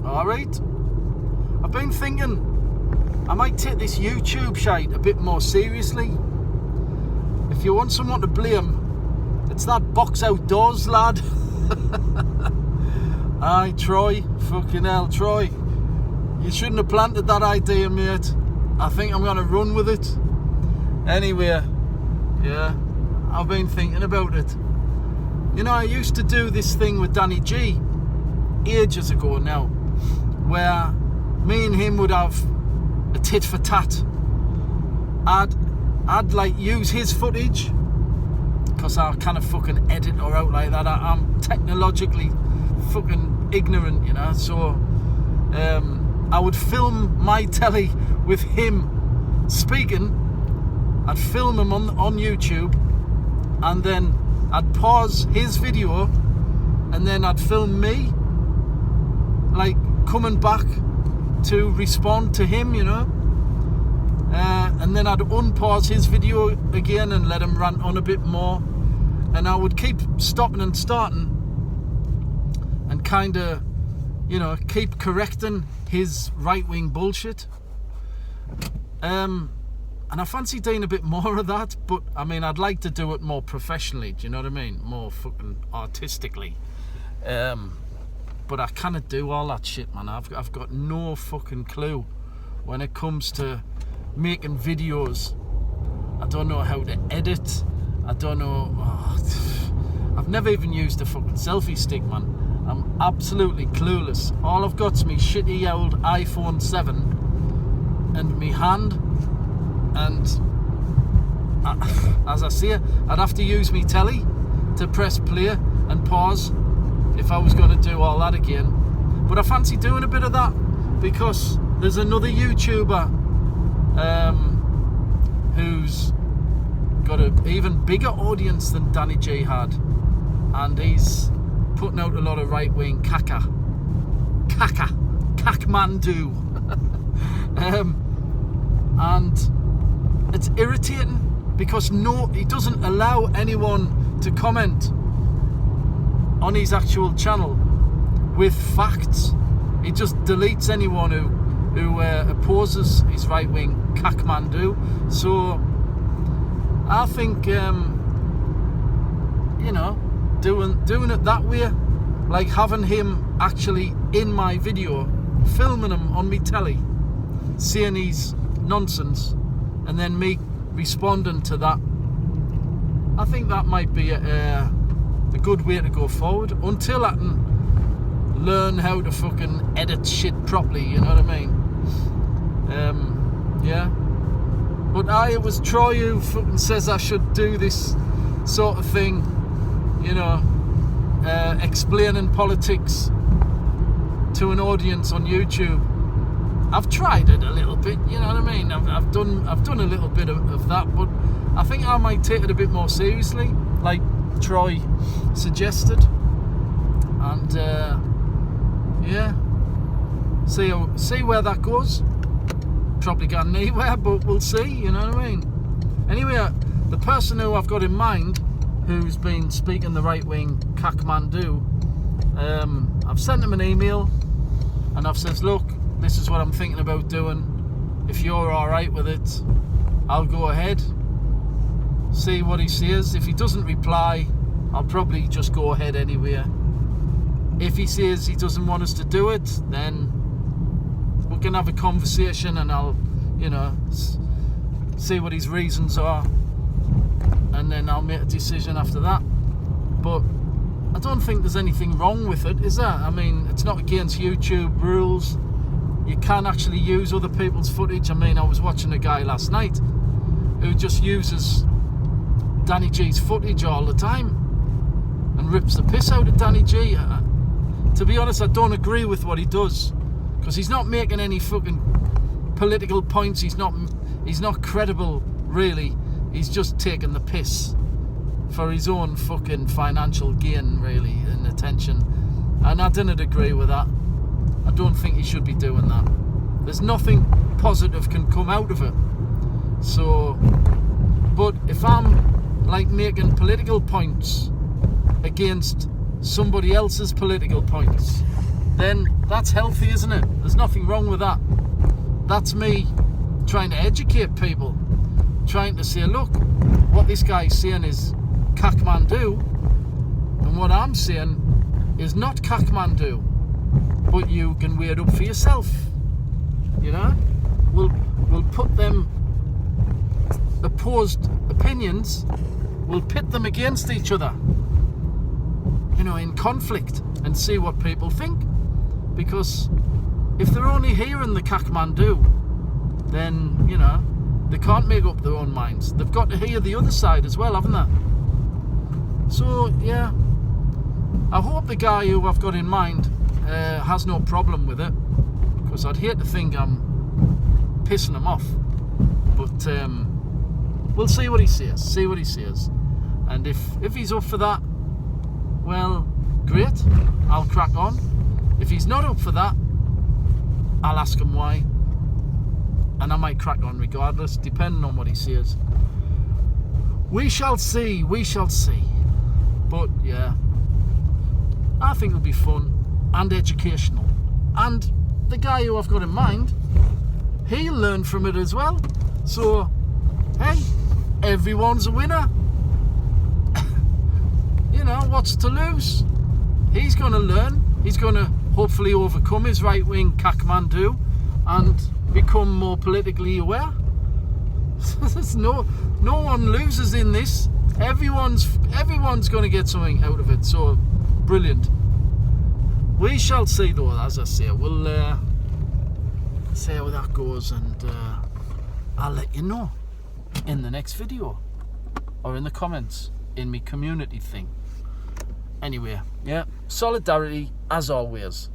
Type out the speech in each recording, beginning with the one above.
alright? I've been thinking I might take this YouTube shite a bit more seriously. If you want someone to blame, it's that Box Outdoors lad. Aye, Troy. Fucking hell, Troy. You shouldn't have planted that idea, mate. I think I'm going to run with it. Anyway, yeah, I've been thinking about it. You know, I used to do this thing with Danny G ages ago now, where me and him would have a tit for tat. I'd like use his footage because I kind of fucking edit her out like that. I'm technologically fucking ignorant, you know. So I would film my telly with him speaking. I'd film him on YouTube, and then I'd pause his video, and then I'd film me like coming back to respond to him, you know, and then I'd unpause his video again and let him rant on a bit more, and I would keep stopping and starting and kind of, you know, keep correcting his right-wing bullshit. And I fancy doing a bit more of that, but I mean, I'd like to do it more professionally, do you know what I mean? More fucking artistically. But I cannot do all that shit, man. I've got no fucking clue when it comes to making videos. I don't know how to edit. I don't know. I've never even used a fucking selfie stick, man. I'm absolutely clueless. All I've got's me shitty old iPhone 7 and me hand. And as I say, I'd have to use me telly to press play and pause if I was going to do all that again. But I fancy doing a bit of that because there's another YouTuber who's got an even bigger audience than Danny G had, and he's putting out a lot of right-wing cackmandu. And it's irritating because he doesn't allow anyone to comment on his actual channel with facts. He just deletes anyone who opposes his right-wing cackmandu. So I think you know, doing it that way, like having him actually in my video, filming him on me telly, saying his nonsense, and then me responding to that, I think that might be a good way to go forward until I can learn how to fucking edit shit properly, you know what I mean? Yeah. But it was Troy who fucking says I should do this sort of thing, you know, explaining politics to an audience on YouTube. I've tried it a little bit, you know what I mean? I've done a little bit of that, but I think I might take it a bit more seriously, like Troy suggested. And yeah, see where that goes. Probably gone anywhere, but we'll see, you know what I mean? Anyway, the person who I've got in mind, who's been speaking the right-wing cackmandu, I've sent him an email, and I've said, look, this is what I'm thinking about doing. If you're alright with it, I'll go ahead, see what he says. If he doesn't reply, I'll probably just go ahead anyway. If he says he doesn't want us to do it, then we can have a conversation, and I'll, you know, see what his reasons are, and then I'll make a decision after that. But I don't think there's anything wrong with it, is there? I mean, it's not against YouTube rules. You can actually use other people's footage. I mean, I was watching a guy last night who just uses Danny G's footage all the time and rips the piss out of Danny G. To be honest, I don't agree with what he does, because he's not making any fucking political points. He's not credible, really. He's just taking the piss for his own fucking financial gain, really, and attention. And I didn't agree with that. I don't think he should be doing that. There's nothing positive can come out of it. So, but if I'm like making political points against somebody else's political points, then that's healthy, isn't it? There's nothing wrong with that. That's me trying to educate people, trying to say, look, what this guy's saying is Kathmandu, and what I'm saying is not Kathmandu, but you can weigh it up for yourself. You know, we'll put them opposed opinions, we'll pit them against each other, you know, in conflict, and see what people think. Because if they're only hearing the Kathmandu, then, you know, they can't make up their own minds. They've got to hear the other side as well, haven't they? So, yeah, I hope the guy who I've got in mind has no problem with it, because I'd hate to think I'm pissing him off. But we'll see what he says. And if he's up for that, well, great, I'll crack on. If he's not up for that, I'll ask him why, and I might crack on regardless, depending on what he says. We shall see. But yeah, I think it'll be fun and educational. And the guy who I've got in mind, he'll learn from it as well. So, hey, everyone's a winner. You know, what's to lose? He's going to learn. He's going to hopefully overcome his right-wing Kathmandu and become more politically aware. There's no one loses in this. Everyone's going to get something out of it. So brilliant. We shall see, though. As I say, we'll see how that goes, and I'll let you know in the next video or in the comments in my community thing. Anyway, yeah, solidarity as always.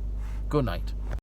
Good night.